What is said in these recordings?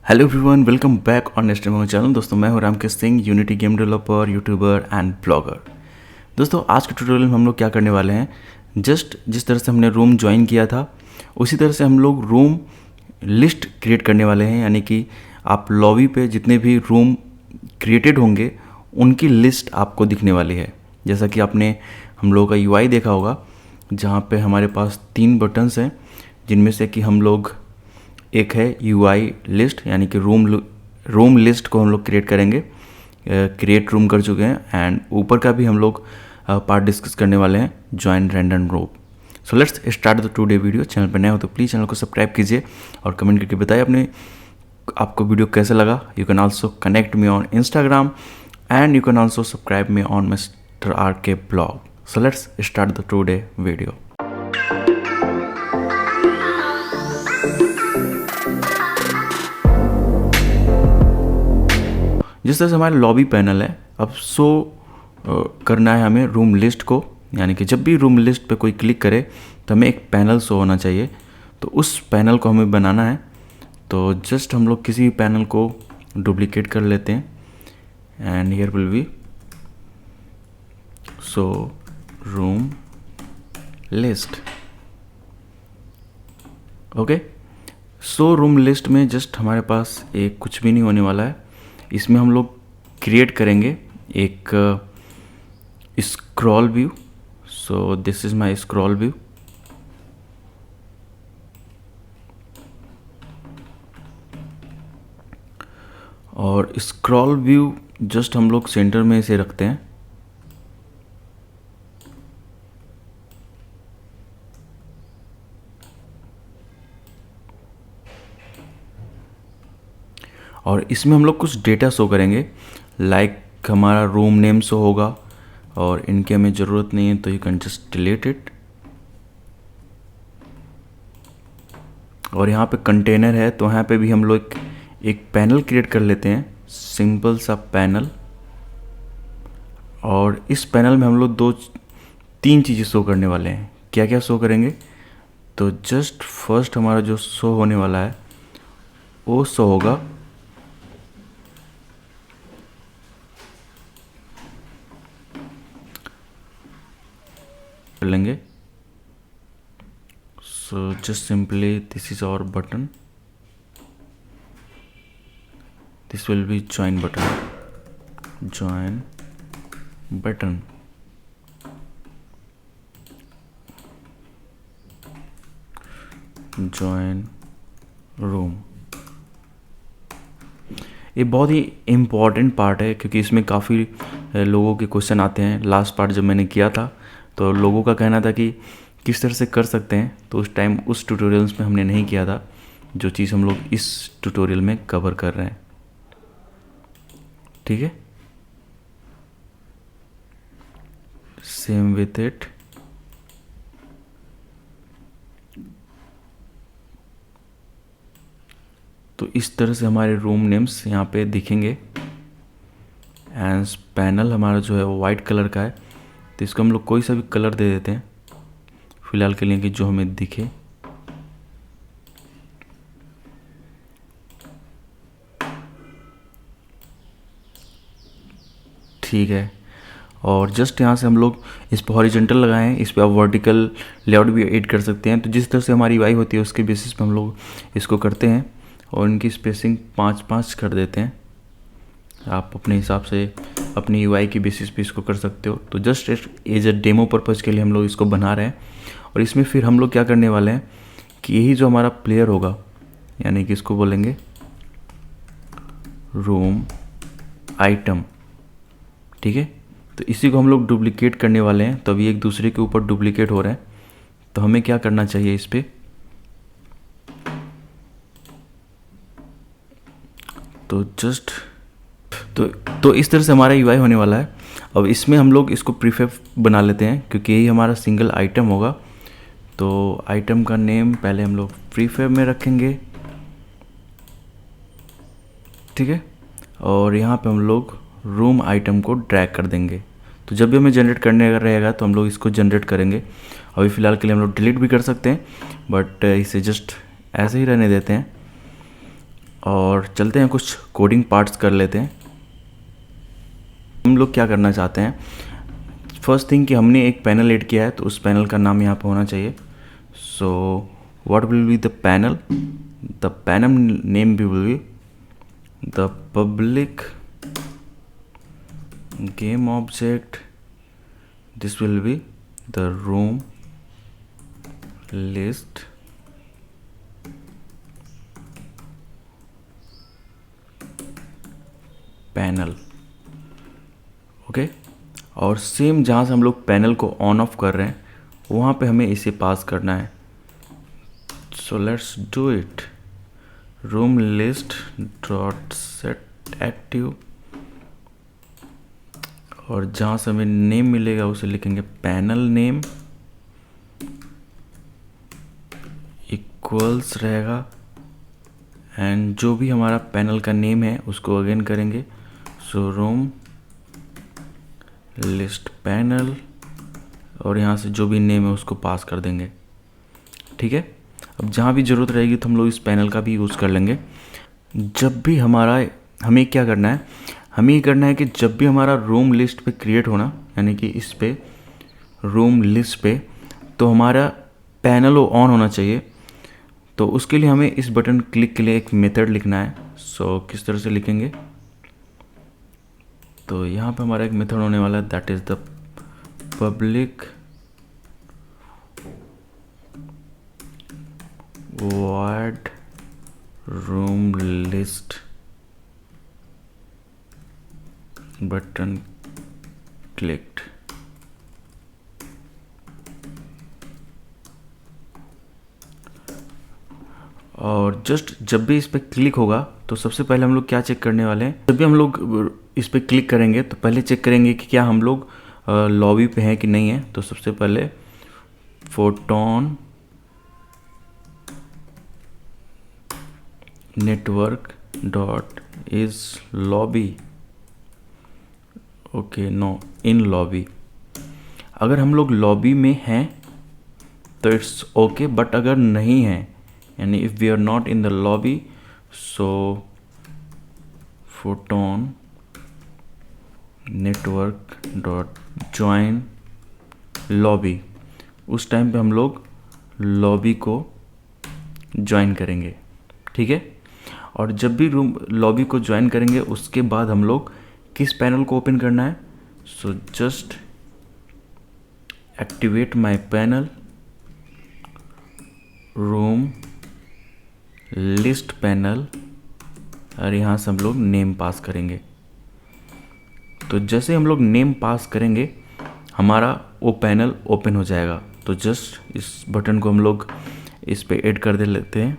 Hello everyone, welcome back on next channel. दोस्तों मैं हूं Ramkesh Singh, unity game developer, YouTuber and blogger. दोस्तों आज के ट्यूटोरियल में हम लोग क्या करने वाले हैं, जस्ट जिस तरह से हमने रूम ज्वाइन किया था उसी तरह से हम लोग रूम लिस्ट क्रिएट करने वाले हैं। यानी कि आप लॉबी पे जितने भी रूम क्रिएटेड होंगे उनकी लिस्ट आपको दिखने वाली है। जैसा कि आपने हम लोगों का यूआई देखा होगा, जहाँ पे हमारे पास 3 बटन्स हैं, जिनमें से कि हम लोग एक है यूआई लिस्ट, यानी कि रूम लिस्ट को हम लोग क्रिएट करेंगे। क्रिएट रूम कर चुके हैं एंड ऊपर का भी हम लोग पार्ट डिस्कस करने वाले हैं, join random room. So let's start the today video. Channel पर नए हो तो प्लीज़ चैनल को सब्सक्राइब कीजिए और कमेंट करके बताइए आपको वीडियो कैसा लगा। You can also connect me on Instagram and you can also subscribe me on mister R K blog. So let's start the today video. जिस तरह से हमारा लॉबी पैनल है, अब करना है हमें रूम लिस्ट को। यानी कि जब भी रूम लिस्ट पे कोई क्लिक करे तो हमें एक पैनल शो होना चाहिए, तो उस पैनल को हमें बनाना है। तो जस्ट हम लोग किसी भी पैनल को डुप्लीकेट कर लेते हैं and here will be so room list. Okay, so room list में जस्ट हमारे पास एक कुछ भी नहीं होने वाला है। इसमें हम लोग क्रिएट करेंगे एक scroll view. So this is my scroll view. और स्क्रॉल व्यू जस्ट हम लोग सेंटर में इसे रखते हैं। और इसमें हम लोग कुछ डेटा शो करेंगे, लाइक हमारा रूम नेम शो होगा, और इनकी हमें ज़रूरत नहीं है तो you can just delete it. और यहाँ पे कंटेनर है तो यहाँ पे भी हम लोग एक पैनल क्रिएट कर लेते हैं, सिंपल सा पैनल। और इस पैनल में हम लोग 3 चीज़ें शो करने वाले हैं। क्या क्या शो करेंगे, तो जस्ट फर्स्ट हमारा जो शो होने वाला है वो शो होगा लेंगे। So just simply this is our button, this will be join button, join button. Join room. ये बहुत ही इम्पॉर्टेंट पार्ट है क्योंकि इसमें काफ़ी लोगों के क्वेश्चन आते हैं। लास्ट पार्ट जब मैंने किया था तो लोगों का कहना था कि किस तरह से कर सकते हैं, तो उस टाइम उस ट्यूटोरियल्स में हमने नहीं किया था जो चीज़ हम लोग इस ट्यूटोरियल में कवर कर रहे हैं। ठीक है, सेम विथ इट। तो इस तरह से हमारे रूम नेम्स यहाँ पे दिखेंगे एंड पैनल हमारा जो है वो वाइट कलर का है, तो इसको हम लोग कोई सा भी कलर दे देते हैं फिलहाल के लिए कि जो हमें दिखे। ठीक है, और जस्ट यहाँ से हम लोग इस पर हॉरिजॉन्टल लगाए हैं, इस पर आप वर्टिकल लेआउट भी ऐड कर सकते हैं। तो जिस तरह से हमारी यूआई होती है उसके बेसिस पे हम लोग इसको करते हैं और इनकी स्पेसिंग 5-5 कर देते हैं। आप अपने हिसाब से अपनी यूआई की बेसिस पे इसको कर सकते हो। तो just as a demo purpose के लिए हम लोग इसको बना रहे हैं। और इसमें फिर हम लोग क्या करने वाले हैं कि यही जो हमारा प्लेयर होगा, यानी कि इसको बोलेंगे रूम आइटम। ठीक है, तो इसी को हम लोग डुप्लीकेट करने वाले हैं। तो अभी एक दूसरे के ऊपर डुप्लीकेट हो रहे हैं, तो हमें क्या करना चाहिए इस पर, तो जस्ट तो इस तरह से हमारा यूआई होने वाला है। अब इसमें हम लोग इसको प्रीफेब बना लेते हैं क्योंकि यही हमारा सिंगल आइटम होगा। तो आइटम का नेम पहले हम लोग प्रीफेब में रखेंगे। ठीक है, और यहाँ पे हम लोग रूम आइटम को ड्रैग कर देंगे। तो जब भी हमें जनरेट करने का रहेगा तो हम लोग इसको जनरेट करेंगे। अभी फ़िलहाल के लिए हम लोग डिलीट भी कर सकते हैं, बट इसे जस्ट ऐसे ही रहने देते हैं। और चलते हैं कुछ कोडिंग पार्ट्स कर लेते हैं। हम लोग क्या करना चाहते हैं, फर्स्ट थिंग कि हमने एक पैनल ऐड किया है तो उस पैनल का नाम यहाँ पे होना चाहिए। So what will be the panel name will be the public game object. This will be the room list panel. Okay, और सेम जहाँ से हम लोग पैनल को ऑन ऑफ कर रहे हैं वहाँ पे हमें इसे पास करना है। So let's do it. Room list dot set active, और जहाँ से हमें नेम मिलेगा उसे लिखेंगे पैनल नेम इक्वल्स रहेगा, एंड जो भी हमारा पैनल का नेम है उसको अगेन करेंगे। सो रूम लिस्ट पैनल, और यहाँ से जो भी नेम है उसको पास कर देंगे। ठीक है, अब जहाँ भी ज़रूरत रहेगी तो हम लोग इस पैनल का भी यूज़ कर लेंगे। जब भी हमें क्या करना है, हमें ये करना है कि जब भी हमारा रूम लिस्ट पे क्रिएट होना, यानी कि इस पे रूम लिस्ट पे, तो हमारा पैनल ऑन होना चाहिए। तो उसके लिए हमें इस बटन क्लिक के लिए एक मेथड लिखना है। सो किस तरह से लिखेंगे, तो यहाँ पे हमारा एक मेथड होने वाला है, that is the public void room list button clicked. और जस्ट जब भी इस पर क्लिक होगा तो सबसे पहले हम लोग क्या चेक करने वाले हैं, जब भी हम लोग इस पर क्लिक करेंगे तो पहले चेक करेंगे कि क्या हम लोग लॉबी पे हैं कि नहीं है। तो सबसे पहले photon network dot is lobby, okay no in lobby. अगर हम लोग लॉबी में हैं तो इट्स ओके, बट अगर नहीं है, यानी if we are not in the lobby, so Photon network dot join lobby, उस टाइम पे हम लोग लॉबी को ज्वाइन करेंगे। ठीक है, और जब भी रूम लॉबी को ज्वाइन करेंगे उसके बाद हम लोग किस पैनल को ओपन करना है। So just activate my panel room list panel, और यहाँ से हम लोग नेम पास करेंगे। तो जैसे हम लोग नेम पास करेंगे हमारा वो पैनल ओपन हो जाएगा। तो जस्ट इस बटन को हम लोग इस पे ऐड कर दे लेते हैं।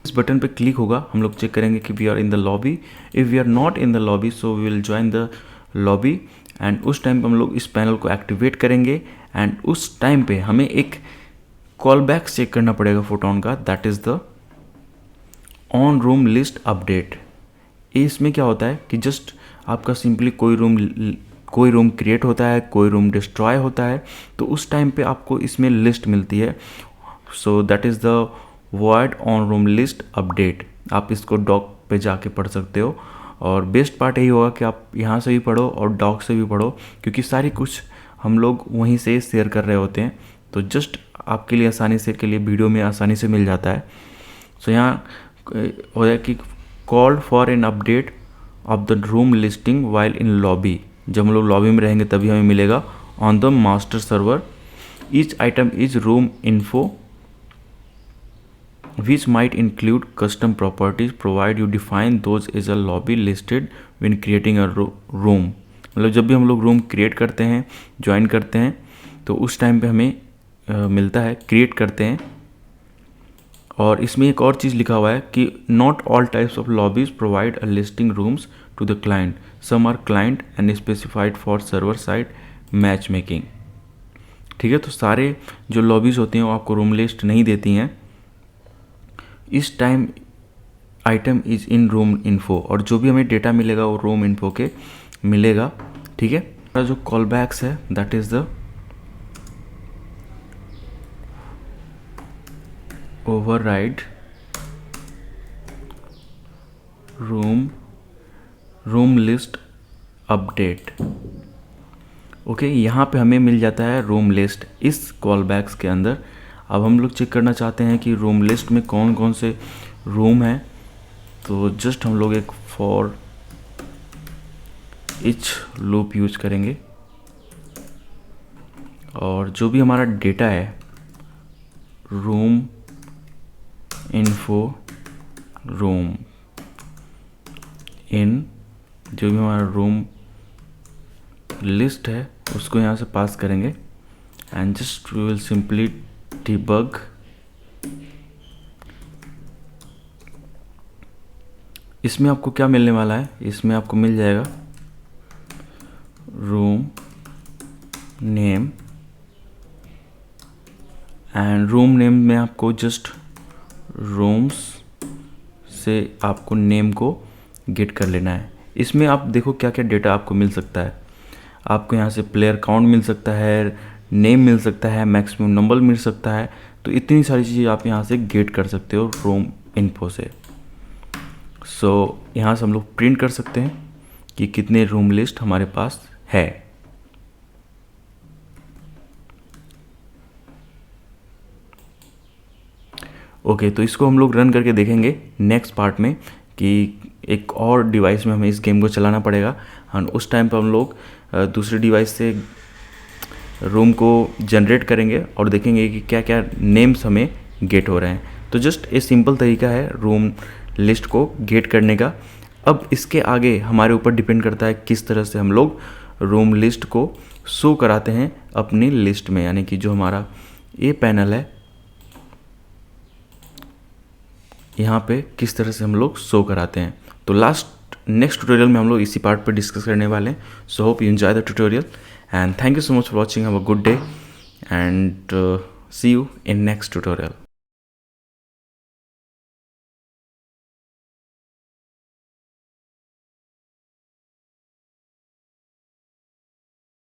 इस बटन पे क्लिक होगा, हम लोग चेक करेंगे कि we are in the lobby. If we are not in the lobby so we will join the lobby, and उस टाइम पे हम लोग इस पैनल को एक्टिवेट करेंगे। एंड उस टाइम पे हमें एक कॉल बैक चेक करना पड़ेगा फोटोन का, that is the on room list update. इसमें क्या होता है कि जस्ट आपका सिंपली कोई रूम क्रिएट होता है, कोई रूम डिस्ट्रॉय होता है, तो उस टाइम पे आपको इसमें लिस्ट मिलती है। So that is the void on room list update। आप इसको डॉक पे जाके पढ़ सकते हो, और बेस्ट पार्ट यही होगा कि आप यहाँ से भी पढ़ो और डॉक से भी पढ़ो, क्योंकि सारी कुछ हम लोग वहीं से शेयर कर रहे होते हैं। तो जस्ट आपके लिए आसानी से के लिए वीडियो में आसानी से मिल जाता है। सो यहाँ हो जाए कि called for an update of the room listing while in lobby. जब हम लोग लॉबी में रहेंगे तभी हमें मिलेगा on the master server. Each item is room info which might include custom properties provide you define those as a lobby listed when creating a room। मतलब जब भी हम लोग रूम क्रिएट करते हैं, ज्वाइन करते हैं, तो उस टाइम पे हमें मिलता है, क्रिएट करते हैं। और इसमें एक और चीज़ लिखा हुआ है कि not all types of lobbies provide a listing rooms to the client, some are client and specified for server side matchmaking. ठीक है, तो सारे जो लॉबीज़ होती हैं वो आपको रूम लिस्ट नहीं देती हैं। इस time item is in room info, और जो भी हमें डेटा मिलेगा वो रूम इन्फो के मिलेगा। ठीक है, जो कॉल बैक्स है that is the override room list update. Okay, यहाँ पे हमें मिल जाता है रूम लिस्ट इस कॉल बैक्स के अंदर। अब हम लोग चेक करना चाहते हैं कि रूम लिस्ट में कौन कौन से रूम हैं, तो जस्ट हम लोग एक फॉर ईच लूप यूज करेंगे और जो भी हमारा डेटा है रूम इन्फो रूम इन, जो भी हमारा रूम लिस्ट है उसको यहाँ से पास करेंगे and just we will simply debug. इसमें आपको क्या मिलने वाला है, इसमें आपको मिल जाएगा room name and room name में आपको जस्ट रूम्स से आपको नेम को गेट कर लेना है। इसमें आप देखो क्या क्या डेटा आपको मिल सकता है। आपको यहाँ से प्लेयर काउंट मिल सकता है, नेम मिल सकता है, मैक्सिमम नंबर मिल सकता है। तो इतनी सारी चीज़ें आप यहाँ से गेट कर सकते हो रूम इन्फो से। सो यहाँ से हम लोग प्रिंट कर सकते हैं कि कितने रूम लिस्ट हमारे पास है। ओके, तो इसको हम लोग रन करके देखेंगे नेक्स्ट पार्ट में कि एक और डिवाइस में हमें इस गेम को चलाना पड़ेगा और उस टाइम पर हम लोग दूसरे डिवाइस से रूम को जनरेट करेंगे और देखेंगे कि क्या क्या नेम्स हमें गेट हो रहे हैं। तो जस्ट एक सिंपल तरीका है रूम लिस्ट को गेट करने का। अब इसके आगे हमारे ऊपर डिपेंड करता है किस तरह से हम लोग रूम लिस्ट को शो कराते हैं अपनी लिस्ट में, यानी कि जो हमारा ये पैनल है यहाँ पे किस तरह से हम लोग शो कराते हैं। तो नेक्स्ट ट्यूटोरियल में हम लोग इसी पार्ट पर डिस्कस करने वाले हैं। So hope you enjoy the tutorial and thank you so much for watching. Have a good day and see you in next tutorial.